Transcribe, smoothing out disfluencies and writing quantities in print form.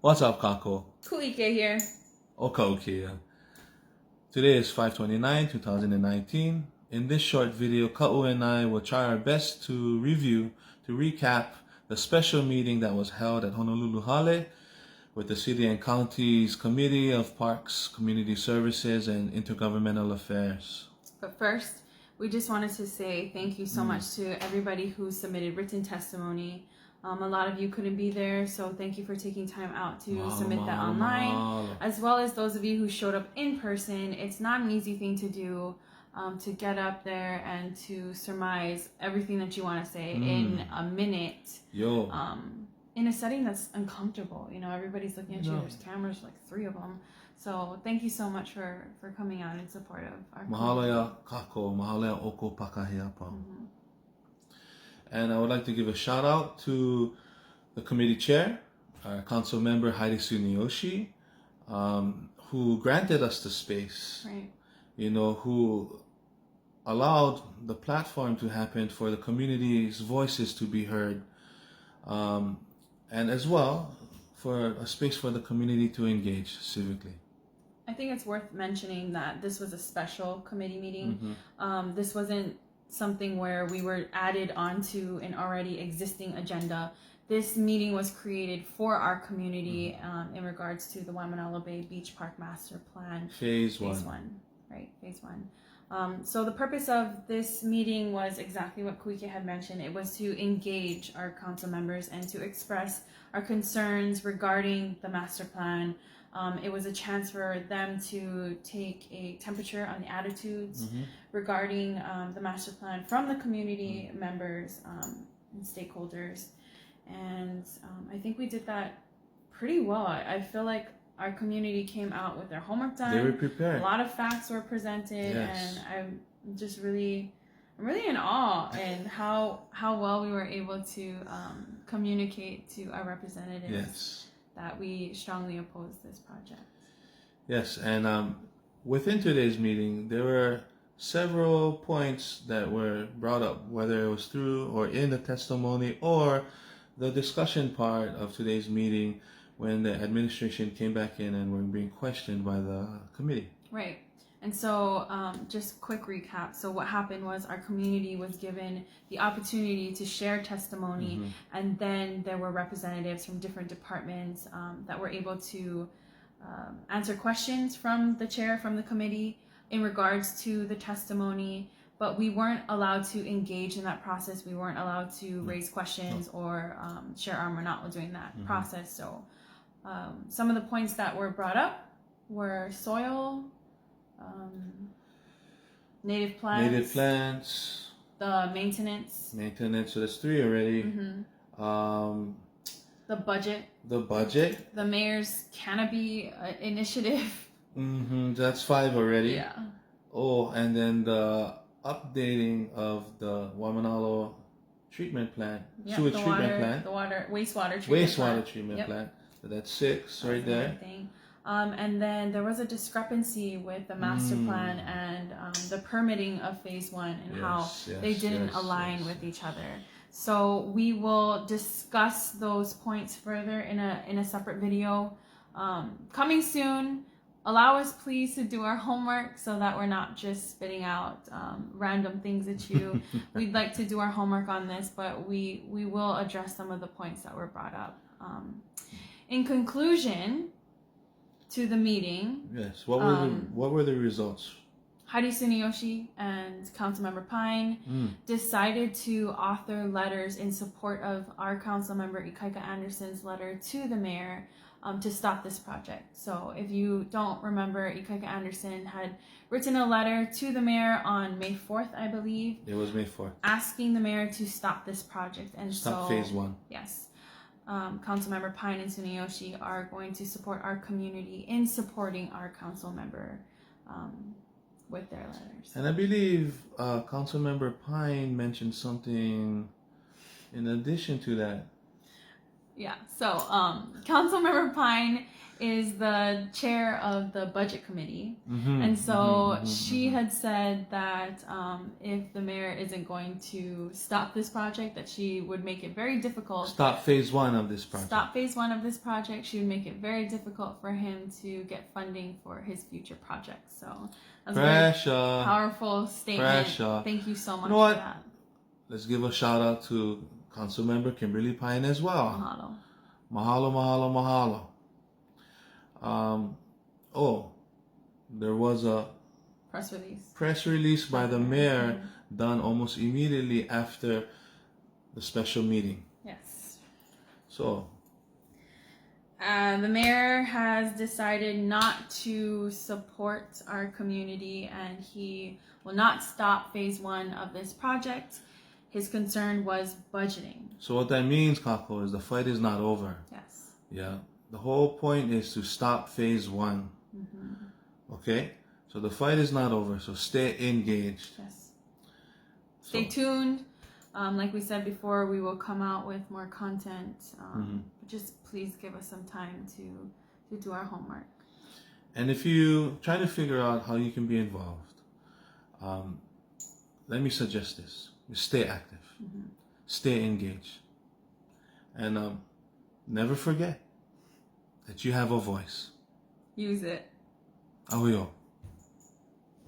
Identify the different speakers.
Speaker 1: What's up, Kako?
Speaker 2: Kuike here.
Speaker 1: Okay. Today is 5/29/2019. In this short video, Ka'u and I will try our best to recap the special meeting that was held at Honolulu Hale with the City and County's Committee of Parks, Community Services, and Intergovernmental Affairs.
Speaker 2: But first, we just wanted to say thank you so much to everybody who submitted written testimony. A lot of you couldn't be there, so thank you for taking time out to submit that online, as well as those of you who showed up in person. It's not an easy thing to do, to get up there and to surmise everything that you want to say in a minute. In a setting that's uncomfortable. You know, everybody's looking at you. There's cameras, like 3 of them. So thank you so much for coming out in support of our
Speaker 1: Mahalo ya kako, mahalo ya oko pakahiapa. And I would like to give a shout out to the committee chair, our council member Heidi Suniyoshi, who granted us the space, who allowed the platform to happen for the community's voices to be heard, and as well for a space for the community to engage civically.
Speaker 2: I think it's worth mentioning that this was a special committee meeting. This wasn't something where we were added onto an already existing agenda. This meeting was created for our community in regards to the Waimanalo Bay Beach Park Master Plan.
Speaker 1: Phase one.
Speaker 2: Phase one. So the purpose of this meeting was exactly what Kuike had mentioned. It was to engage our council members and to express our concerns regarding the master plan. It was a chance for them to take a temperature on the attitudes regarding the master plan from the community members and stakeholders. And I think we did that pretty well. I feel like our community came out with their homework done.
Speaker 1: They were prepared.
Speaker 2: A lot of facts were presented, and I'm just really in awe and how well we were able to communicate to our representatives that we strongly oppose this project.
Speaker 1: Yes, and within today's meeting, there were several points that were brought up, whether it was through or in the testimony or the discussion part of today's meeting when the administration came back in and were being questioned by the committee.
Speaker 2: Right. And so just quick recap. So what happened was our community was given the opportunity to share testimony, and then there were representatives from different departments that were able to answer questions from the chair, from the committee in regards to the testimony, but we weren't allowed to engage in that process. We weren't allowed to raise questions or share our knowledge during that process. So some of the points that were brought up were soil, native plants, the maintenance,
Speaker 1: so that's 3 already.
Speaker 2: the budget, the mayor's canopy initiative,
Speaker 1: that's 5 already.
Speaker 2: Oh,
Speaker 1: and then the updating of the Waimanalo treatment plant, sewage treatment plant,
Speaker 2: wastewater
Speaker 1: treatment plant. So that's 6 right there.
Speaker 2: And then there was a discrepancy with the master plan and the permitting of phase 1 and how they didn't align with each other. So we will discuss those points further in a separate video coming soon. Allow us please to do our homework so that we're not just spitting out random things at you. We'd like to do our homework on this, but we will address some of the points that were brought up. In conclusion to the meeting,
Speaker 1: what were the results?
Speaker 2: Heidi Suniyoshi and Councilmember Pine decided to author letters in support of our Councilmember Ikaika Anderson's letter to the mayor to stop this project. So if you don't remember, Ikaika Anderson had written a letter to the mayor on May 4th, I believe.
Speaker 1: It was May 4th.
Speaker 2: Asking the mayor to stop this project. And
Speaker 1: stop phase 1.
Speaker 2: Yes. Councilmember Pine and Suniyoshi are going to support our community in supporting our council member with their letters.
Speaker 1: And I believe Councilmember Pine mentioned something in addition to that.
Speaker 2: Yeah. So, Councilmember Pine is the chair of the budget committee, and so she had said that if the mayor isn't going to stop this project, that she would make it very difficult.
Speaker 1: Stop phase 1 of this project.
Speaker 2: Stop phase 1 of this project. She would make it very difficult for him to get funding for his future projects. So that's a very powerful statement. Thank you so much for that.
Speaker 1: Let's give a shout out to Councilmember Kimberly Pine as well.
Speaker 2: Mahalo.
Speaker 1: Mahalo, mahalo, mahalo. There was a press release by the mayor done almost immediately after the special meeting.
Speaker 2: Yes.
Speaker 1: So,
Speaker 2: the mayor has decided not to support our community, and he will not stop phase 1 of this project. His concern was budgeting.
Speaker 1: So what that means, Kako, is the fight is not over.
Speaker 2: Yes.
Speaker 1: Yeah. The whole point is to stop phase 1. Okay? So the fight is not over. So stay engaged.
Speaker 2: Yes. Stay tuned. Like we said before, we will come out with more content. Just please give us some time to do our homework.
Speaker 1: And if you try to figure out how you can be involved, let me suggest this. Stay active. Stay engaged. And never forget that you have a voice.
Speaker 2: Use it.
Speaker 1: Ahuyo.